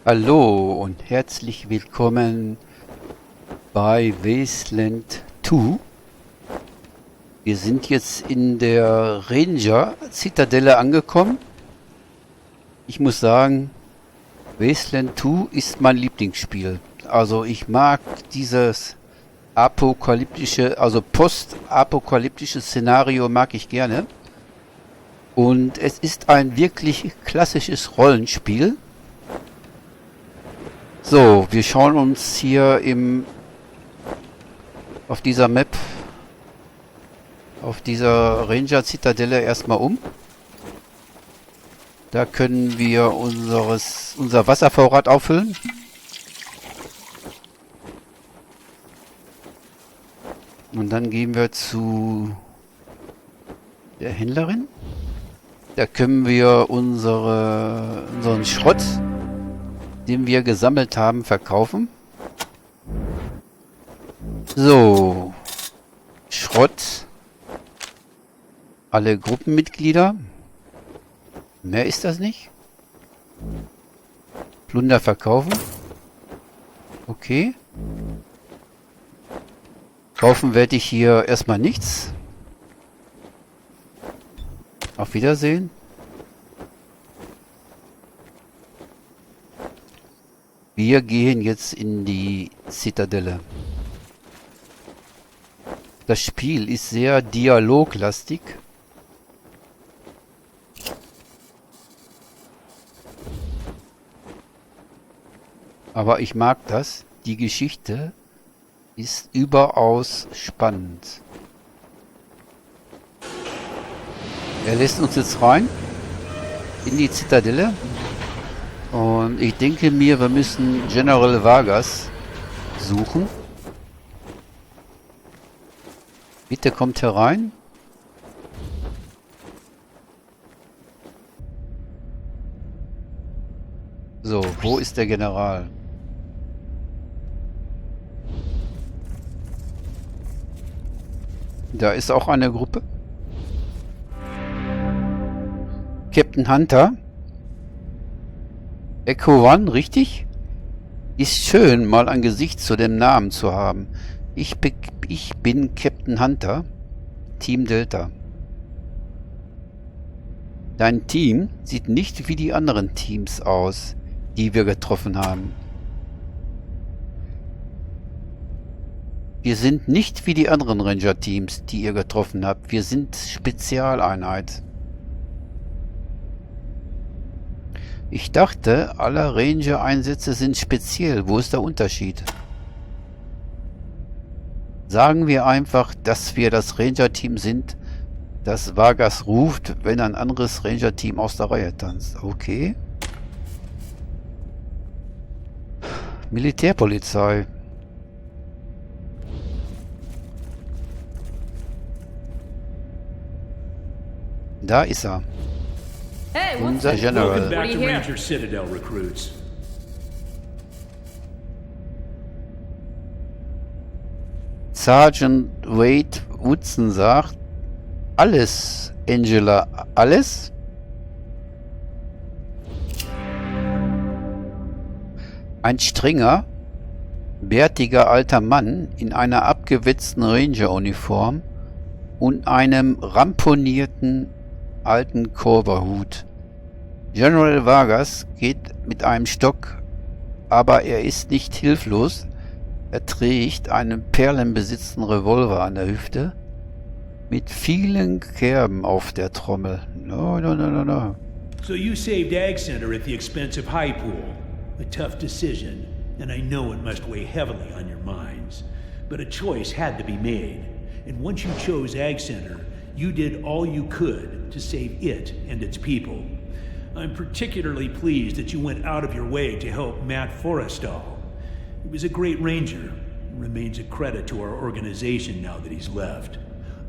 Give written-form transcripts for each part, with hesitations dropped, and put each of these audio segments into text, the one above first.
Hallo und herzlich willkommen bei Wasteland 2. Wir sind jetzt in der Zitadelle angekommen. Ich muss sagen, Wasteland 2 ist mein Lieblingsspiel. Also ich mag dieses apokalyptische, also postapokalyptische Szenario mag ich gerne. Und es ist ein wirklich klassisches Rollenspiel. So, wir schauen uns hier auf dieser Map, auf dieser Ranger-Zitadelle erstmal um. Da können wir unser Wasservorrat auffüllen. Und dann gehen wir zu der Händlerin. Da können wir unseren Schrott, den wir gesammelt haben, verkaufen. So. Schrott. Alle Gruppenmitglieder. Mehr ist das nicht. Plunder verkaufen. Okay. Kaufen werde ich hier erstmal nichts. Auf Wiedersehen. Wir gehen jetzt in die Zitadelle. Das Spiel ist sehr dialoglastig. Aber ich mag das. Die Geschichte ist überaus spannend. Er lässt uns jetzt rein in die Zitadelle. Und ich denke mir, wir müssen General Vargas suchen. Bitte kommt herein. So, wo ist der General? Da ist auch eine Gruppe. Captain Hunter. Echo One, richtig? Ist schön, mal ein Gesicht zu dem Namen zu haben. Ich bin Captain Hunter, Team Delta. Dein Team sieht nicht wie die anderen Teams aus, die wir getroffen haben. Wir sind nicht wie die anderen Ranger-Teams, die ihr getroffen habt. Wir sind Spezialeinheit. Ich dachte, alle Ranger-Einsätze sind speziell. Wo ist der Unterschied? Sagen wir einfach, dass wir das Ranger-Team sind, das Vargas ruft, wenn ein anderes Ranger-Team aus der Reihe tanzt. Okay. Militärpolizei. Da ist er. Hey, Unser General. Welcome back to Ranger Citadelle, recruits. Sergeant Wade Woodson sagt, alles, Angela, alles? Ein strenger, bärtiger alter Mann in einer abgewetzten Ranger-Uniform und einem ramponierten alten Cowboyhut. General Vargas geht mit einem Stock, aber er ist nicht hilflos. Er trägt einen perlenbesitzten Revolver an der Hüfte mit vielen Kerben auf der Trommel. No. So you saved Ag Center at the expense of High Pool. A tough decision, and I know it must weigh heavily on your minds. But a choice had to be made. And once you chose Ag Center, you did all you could to save it and its people. I'm particularly pleased that you went out of your way to help Matt Forrestal. He was a great ranger and remains a credit to our organization now that he's left.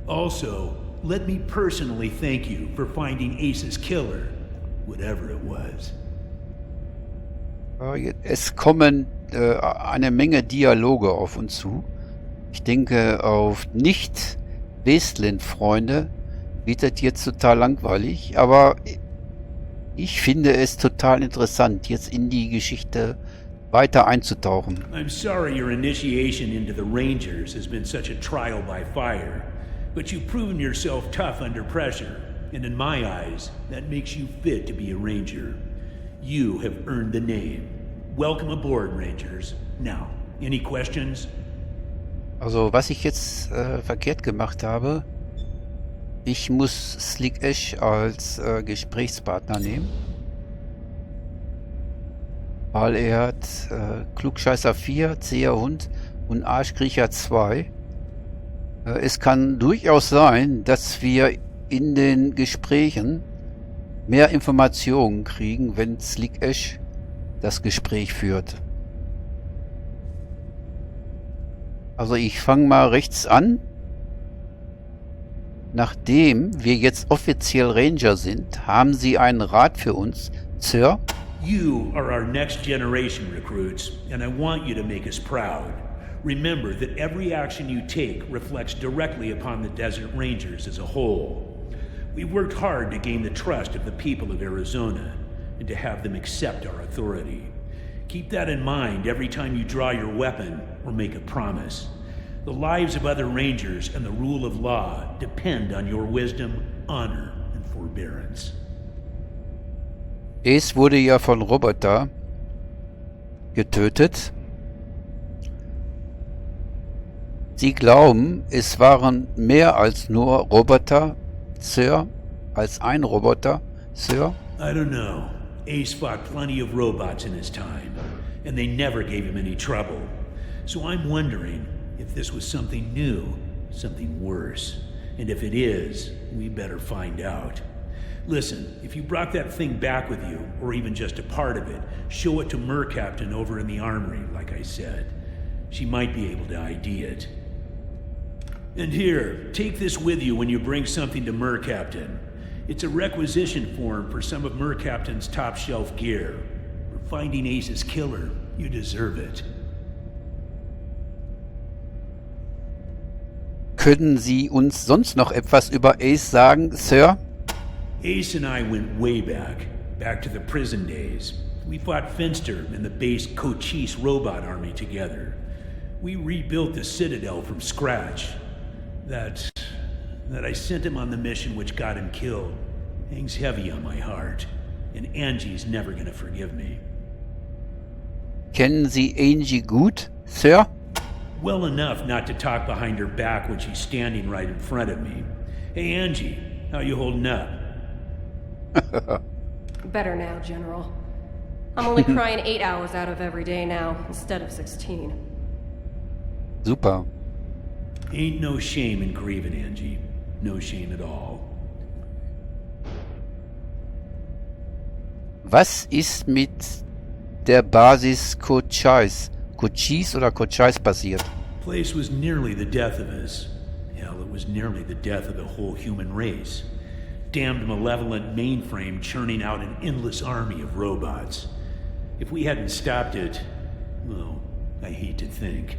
Also, let me personally thank you for finding Ace's killer, whatever it was. Es kommen eine Menge Dialoge auf uns zu. Ich denke, auf Nicht-Wasteland-Freunde wird das jetzt total langweilig, aber Ich finde es total interessant, jetzt in die Geschichte weiter einzutauchen. I'm sorry your initiation into the Rangers has been such a trial by fire, but you've proven yourself tough under pressure, and in my eyes, that makes you fit to be a Ranger. You have earned the name. Welcome aboard, Rangers. Now, any questions? Also, was ich jetzt verkehrt gemacht habe, ich muss Slick Ash als Gesprächspartner nehmen. Weil er hat Klugscheißer 4, zäher Hund und Arschkriecher 2. Es kann durchaus sein, dass wir in den Gesprächen mehr Informationen kriegen, wenn Slick Ash das Gespräch führt. Also ich fange mal rechts an. Nachdem wir jetzt offiziell Ranger sind, haben Sie einen Rat für uns, Sir? You are our next generation recruits, and I want you to make us proud. Remember that every action you take reflects directly upon the Desert Rangers as a whole. We've worked hard to gain the trust of the people of Arizona, and to have them accept our authority. Keep that in mind every time you draw your weapon or make a promise. The lives of other Rangers and the rule of law depend on your wisdom, honor, and forbearance. Es wurde ja von Roboter getötet. Sie glauben, es waren mehr als nur Roboter, Sir? Als ein Roboter, Sir? I don't know. Ace fought plenty of robots in his time, and they never gave him any trouble. So I'm wondering if this was something new, something worse. And if it is, we better find out. Listen, if you brought that thing back with you, or even just a part of it, show it to Mercaptain over in the armory, like I said. She might be able to ID it. And here, take this with you when you bring something to Mercaptain. It's a requisition form for some of Mercaptain's top-shelf gear. For finding Ace's killer, you deserve it. Können Sie uns sonst noch etwas über Ace sagen, Sir? Ace and I went way back to the prison days. We fought Finster and the base Cochise robot army together. We rebuilt the Citadelle from scratch. That I sent him on the mission which got him killed hangs heavy on my heart, and Angie's never gonna forgive me. Kennen Sie Angie gut, Sir? Well enough not to talk behind her back when she's standing right in front of me. Hey Angie, how you holding up? Better now, General. I'm only crying 8 hours out of every day now, instead of 16. Super. Ain't no shame in grieving, Angie. No shame at all. Was ist mit der Basis Cochise oder Cochise passiert? Place was nearly the death of us. Hell, it was nearly the death of the whole human race. Damned malevolent mainframe churning out an endless army of robots. If we hadn't stopped it, well, I hate to think.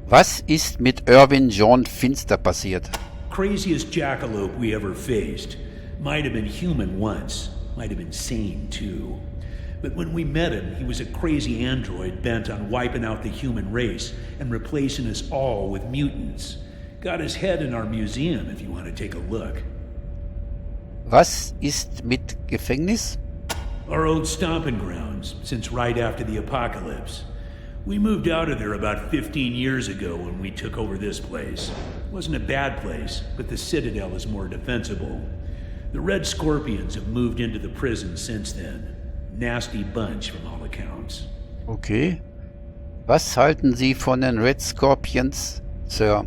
Was ist mit Irwin John Finster passiert? Craziest jackalope we ever faced. Might have been human once. Might have been sane, too. But when we met him, he was a crazy android bent on wiping out the human race and replacing us all with mutants. Got his head in our museum if you want to take a look. Was ist mit Gefängnis? Our old stomping grounds, since right after the apocalypse. We moved out of there about 15 years ago when we took over this place. Wasn't a bad place, but the Citadelle is more defensible. The Red Scorpions have moved into the prison since then. Nasty bunch from all accounts. Okay. Was halten Sie von den Red Scorpions, Sir?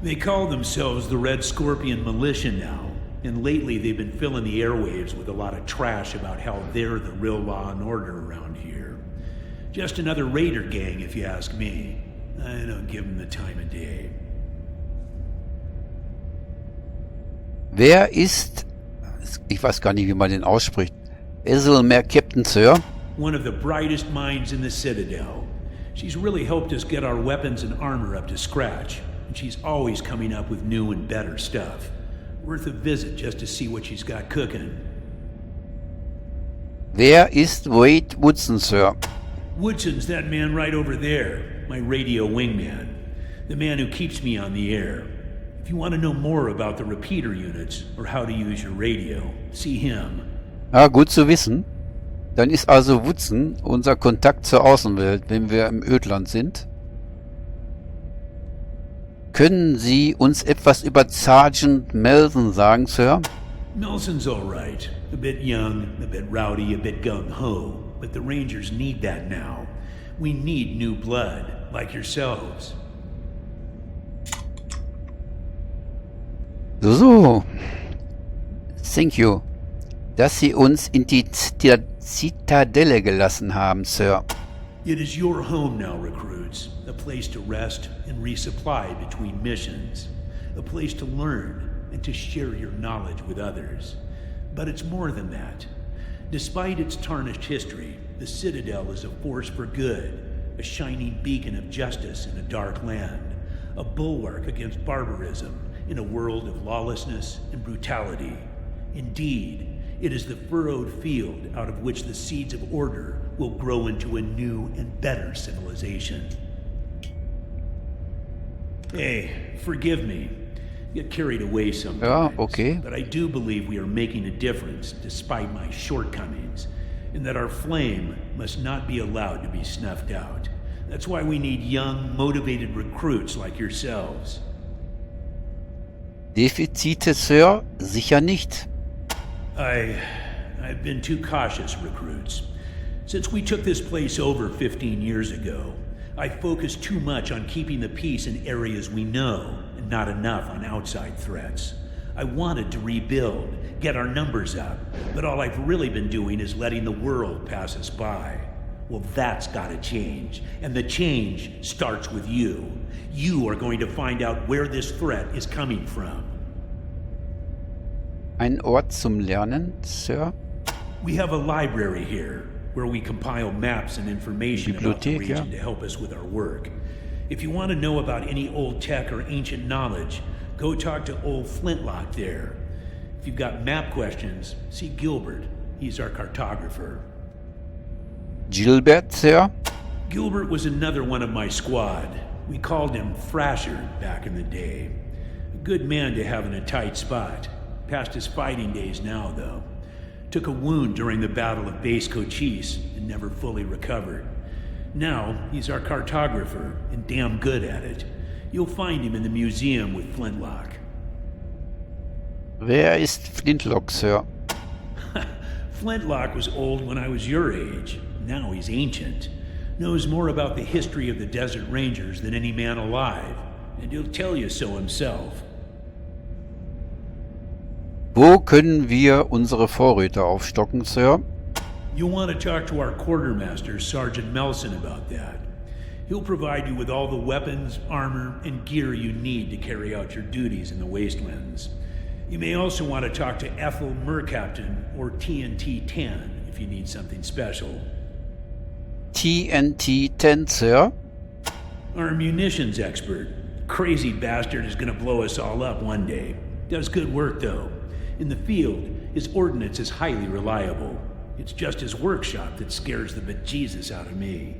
They call themselves the Red Scorpion Militia now, and lately they've been filling the airwaves with a lot of trash about how they're the real law and order around here. Just another raider gang, if you ask me. I don't give them the time of day. Wer ist... Ich weiß gar nicht, wie man den ausspricht. Esselmer Captain, Sir? One of the brightest minds in the Citadelle. She's really helped us get our weapons and armor up to scratch, and she's always coming up with new and better stuff. Worth a visit just to see what she's got cooking. Wer ist Wade Woodson, Sir? Woodson's that man right over there, my radio wingman. The man who keeps me on the air. If you want to know more about the repeater units or how to use your radio, see him. Ah, gut zu wissen. Dann ist also Woodson unser Kontakt zur Außenwelt, wenn wir im Ödland sind. Können Sie uns etwas über Sergeant Melson sagen, Sir? Nelson's all right. A bit young, a bit rowdy, a bit gung-ho. But the Rangers need that now. We need new blood, like yourselves. So. Thank you. Dass Sie uns in die Zitadelle gelassen haben, Sir. It is your home now, recruits. A place to rest and resupply between missions. A place to learn and to share your knowledge with others. But it's more than that. Despite its tarnished history, the Citadel is a force for good, a shining beacon of justice in a dark land, a bulwark against barbarism in a world of lawlessness and brutality. Indeed, it is the furrowed field out of which the seeds of order will grow into a new and better civilization. Hey, forgive me. Get carried away sometimes. Ja, okay. But I do believe we are making a difference despite my shortcomings, and that our flame must not be allowed to be snuffed out. That's why we need young, motivated recruits like yourselves. Defizite, Sir? Sicher nicht. I've been too cautious, recruits. Since we took this place over 15 years ago, I focused too much on keeping the peace in areas we know, and not enough on outside threats. I wanted to rebuild, get our numbers up, but all I've really been doing is letting the world pass us by. Well, that's gotta change, and the change starts with you. You are going to find out where this threat is coming from. Ein Ort zum Lernen, Sir? We have a library here, where we compile maps and information about the Bibliothek, region ja. to help us with our work. If you want to know about any old tech or ancient knowledge, go talk to old Flintlock there. If you've got map questions, see Gilbert. He's our cartographer. Gilbert, Sir? Gilbert was another one of my squad. We called him Thrasher back in the day. A good man to have in a tight spot. Past his fighting days now, though. Took a wound during the Battle of Base Cochise and never fully recovered. Now, he's our cartographer and damn good at it. You'll find him in the museum with Flintlock. Wer ist Flintlock, Sir? Flintlock was old when I was your age. Now he's ancient. Knows more about the history of the Desert Rangers than any man alive. And he'll tell you so himself. Wo können wir unsere Vorräte aufstocken, Sir? You'll want to talk to our quartermaster, Sergeant Melson, about that. He'll provide you with all the weapons, armor, and gear you need to carry out your duties in the Wastelands. You may also want to talk to Ethel Mercaptain or TNT-10 if you need something special. TNT-10, Sir? Our munitions expert. Crazy bastard is going to blow us all up one day. Does good work, though. In the field, his ordnance is highly reliable. It's just his workshop that scares the bejesus out of me.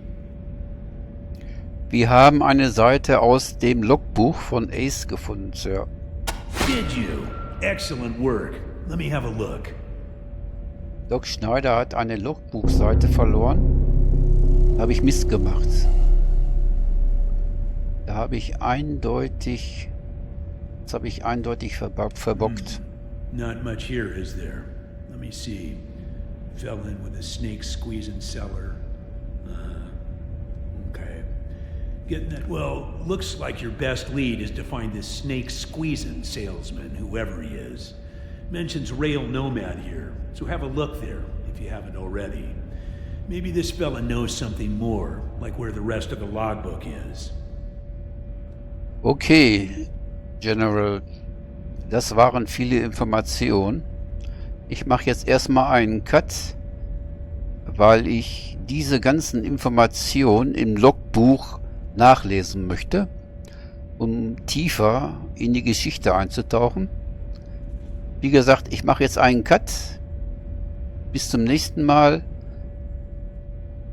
Wir haben eine Seite aus dem Logbuch von Ace gefunden, Sir. Did you? Excellent work. Let me have a look. Doc Schneider hat eine Logbuchseite verloren. Habe ich Mist gemacht. Da habe ich eindeutig... Das habe ich eindeutig verbockt. Not much here, is there? Let me see. Fell in with a snake-squeezing seller. Okay. Getting that... Well, looks like your best lead is to find this snake-squeezing salesman, whoever he is. Mentions Rail Nomad here, so have a look there, if you haven't already. Maybe this fella knows something more, like where the rest of the logbook is. Okay, General. Das waren viele Informationen. Ich mache jetzt erstmal einen Cut, weil ich diese ganzen Informationen im Logbuch nachlesen möchte, um tiefer in die Geschichte einzutauchen. Wie gesagt, ich mache jetzt einen Cut. Bis zum nächsten Mal.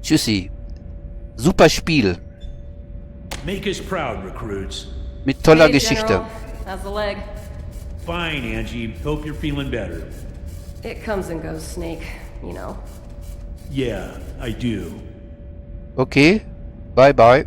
Tschüssi. Super Spiel. Make us proud, recruits. Mit toller Hey, Geschichte. General. How's the leg? Fine, Angie. Hope you're feeling better. It comes and goes, Snake. You know. Yeah, I do. Okay. Bye bye.